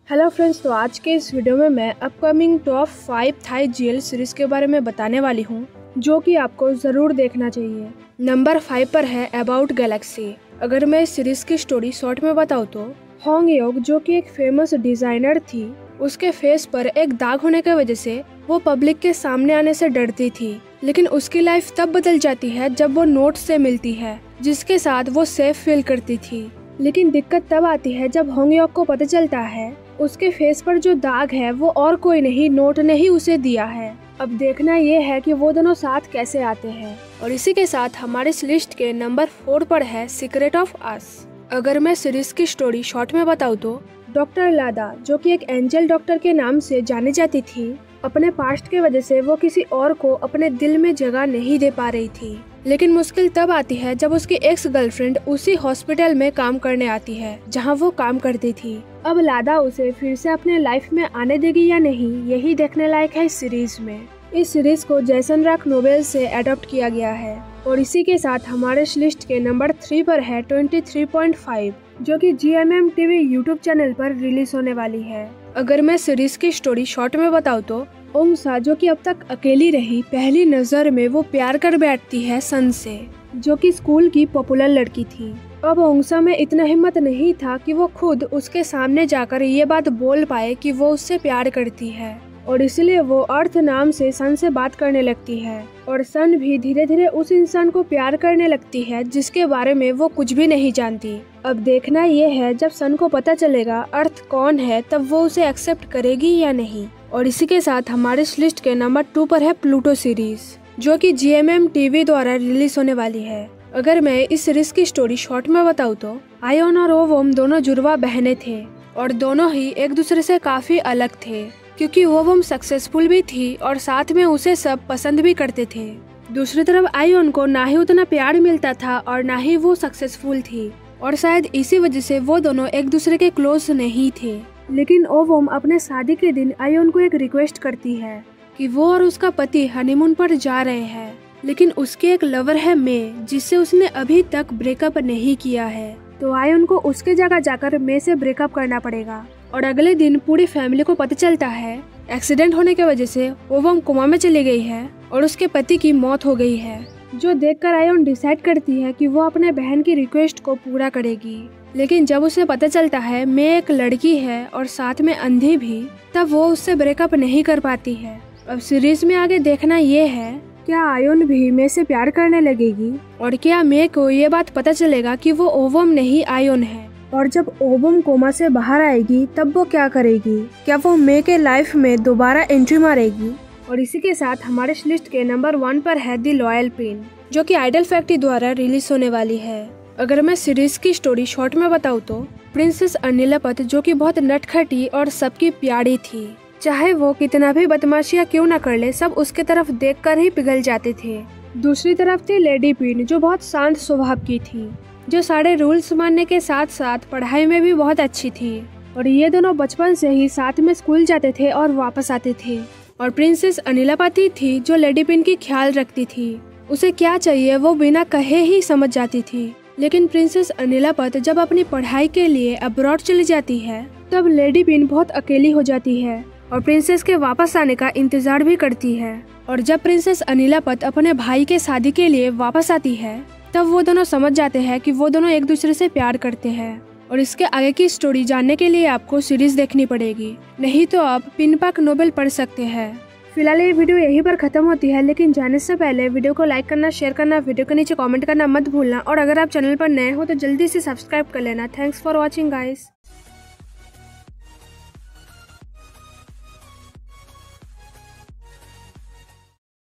Hello friends, तो आज के इस वीडियो में मैं upcoming top 5 Thai GL series के बारे में बताने वाली हूँ, जो कि आपको ज़रूर देखना चाहिए। नंबर 5 पर है अबाउट गैलेक्सी। अगर मैं इस सीरीज की स्टोरी शॉर्ट में बताऊँ तो होंग योग, जो कि एक फेमस डिजाइनर थी, उसके फेस पर एक दाग होने की वजह से वो पब्लिक के सामने आने से डरती थी। लेकिन उसकी लाइफ तब बदल जाती है जब वो नोट से मिलती है, जिसके साथ वो सेफ फील करती थी। लेकिन दिक्कत तब आती है जब होंग योग को पता चलता है उसके फेस पर जो दाग है वो और कोई नहीं, नोट ने ही उसे दिया है। अब देखना ये है कि वो दोनों साथ कैसे आते हैं। और इसी के साथ हमारे इस लिस्ट के नंबर 4 पर है सीक्रेट ऑफ अस। अगर मैं सीरीज की स्टोरी शॉर्ट में बताऊँ तो डॉक्टर लादा, जो कि एक एंजल डॉक्टर के नाम से जानी जाती थी, अपने पास्ट के वजह से वो किसी और को अपने दिल में जगह नहीं दे पा रही थी। लेकिन मुश्किल तब आती है जब उसकी एक्स गर्लफ्रेंड उसी हॉस्पिटल में काम करने आती है जहां वो काम करती थी। अब लादा उसे फिर से अपने लाइफ में आने देगी या नहीं, यही देखने लायक है इस सीरीज में। इस सीरीज को जैसन रॉक नोवेल से अडॉप्ट किया गया है। और इसी के साथ हमारे इस लिस्ट के नंबर 3 पर है 23.5, जो कि GMM TV यूट्यूब चैनल पर रिलीज होने वाली है। अगर मैं सीरीज की स्टोरी शॉर्ट में बताऊँ तो ओंगसा, जो कि अब तक अकेली रही, पहली नजर में वो प्यार कर बैठती है सन से, जो कि स्कूल की पॉपुलर लड़की थी। अब ओंगसा में इतना हिम्मत नहीं था कि वो खुद उसके सामने जाकर ये बात बोल पाए कि वो उससे प्यार करती है, और इसलिए वो अर्थ नाम से सन से बात करने लगती है। और सन भी धीरे धीरे उस इंसान को प्यार करने लगती है जिसके बारे में वो कुछ भी नहीं जानती। अब देखना ये है जब सन को पता चलेगा अर्थ कौन है, तब वो उसे एक्सेप्ट करेगी या नहीं। और इसी के साथ हमारे इस लिस्ट के नंबर 2 पर है प्लूटो सीरीज, जो कि GMM TV द्वारा रिलीज होने वाली है। अगर मैं इस सीरीज की स्टोरी शॉर्ट में बताऊँ तो आयोन और ओवम दोनों जुड़वा बहनें थे, और दोनों ही एक दूसरे से काफी अलग थे, क्योंकि ओवम सक्सेसफुल भी थी और साथ में उसे सब पसंद भी करते थे। दूसरी तरफ आयोन को ना ही उतना प्यार मिलता था और ना ही वो सक्सेसफुल थी, और शायद इसी वजह से वो दोनों एक दूसरे के क्लोज नहीं थे। लेकिन ओवम अपने शादी के दिन आयोन को एक रिक्वेस्ट करती है कि वो और उसका पति हनीमून पर जा रहे हैं, लेकिन उसके एक लवर है मे, जिससे उसने अभी तक ब्रेकअप नहीं किया है। तो आयोन को उसके जगह जाकर मे से ब्रेकअप करना पड़ेगा। और अगले दिन पूरी फैमिली को पता चलता है एक्सीडेंट होने की वजह से ओवम कोमा में चली गई है और उसके पति की मौत हो गई है, जो देखकर आयोन डिसाइड करती है कि वो अपने बहन की रिक्वेस्ट को पूरा करेगी। लेकिन जब उसे पता चलता है मे एक लड़की है और साथ में अंधी भी, तब वो उससे ब्रेकअप नहीं कर पाती है। अब सीरीज में आगे देखना ये है, क्या आयोन भी मे से प्यार करने लगेगी, और क्या मे को ये बात पता चलेगा कि वो ओवम नहीं आयोन है। और जब ओवम कोमा से बाहर आएगी तब वो क्या करेगी, क्या वो मे के लाइफ में दोबारा एंट्री मारेगी। और इसी के साथ हमारे इस लिस्ट के नंबर 1 पर है द लॉयल पिन, जो कि आइडल फैक्ट्री द्वारा रिलीज होने वाली है। अगर मैं सीरीज की स्टोरी शॉर्ट में बताऊँ तो प्रिंसेस अनिलापत, जो कि बहुत नटखटी और सबकी प्यारी थी, चाहे वो कितना भी बदमाशियां क्यों न कर ले, सब उसके तरफ देखकर ही पिघल जाते थे। दूसरी तरफ थी लेडी पिन, जो बहुत शांत स्वभाव की थी, जो सारे रूल्स मानने के साथ साथ पढ़ाई में भी बहुत अच्छी थी। और ये दोनों बचपन से ही साथ में स्कूल जाते थे और वापस आते थे। और प्रिंसेस अनिलापति थी जो लेडी पिन की ख्याल रखती थी, उसे क्या चाहिए वो बिना कहे ही समझ जाती थी। लेकिन प्रिंसेस अनिलापत जब अपनी पढ़ाई के लिए अब्रॉड चली जाती है, तब लेडी पिन बहुत अकेली हो जाती है और प्रिंसेस के वापस आने का इंतजार भी करती है। और जब प्रिंसेस अनिलापत अपने भाई के शादी के लिए वापस आती है, तब वो दोनों समझ जाते हैं कि वो दोनों एक दूसरे से प्यार करते हैं। और इसके आगे की स्टोरी जानने के लिए आपको सीरीज देखनी पड़ेगी, नहीं तो आप पिनपाक नोवेल पढ़ सकते हैं। फिलहाल ये वीडियो यहीं पर खत्म होती है, लेकिन जाने से पहले वीडियो को लाइक करना, शेयर करना, वीडियो के नीचे कमेंट करना मत भूलना। और अगर आप चैनल पर नए हो तो जल्दी से सब्सक्राइब कर लेना। Thanks for watching guys.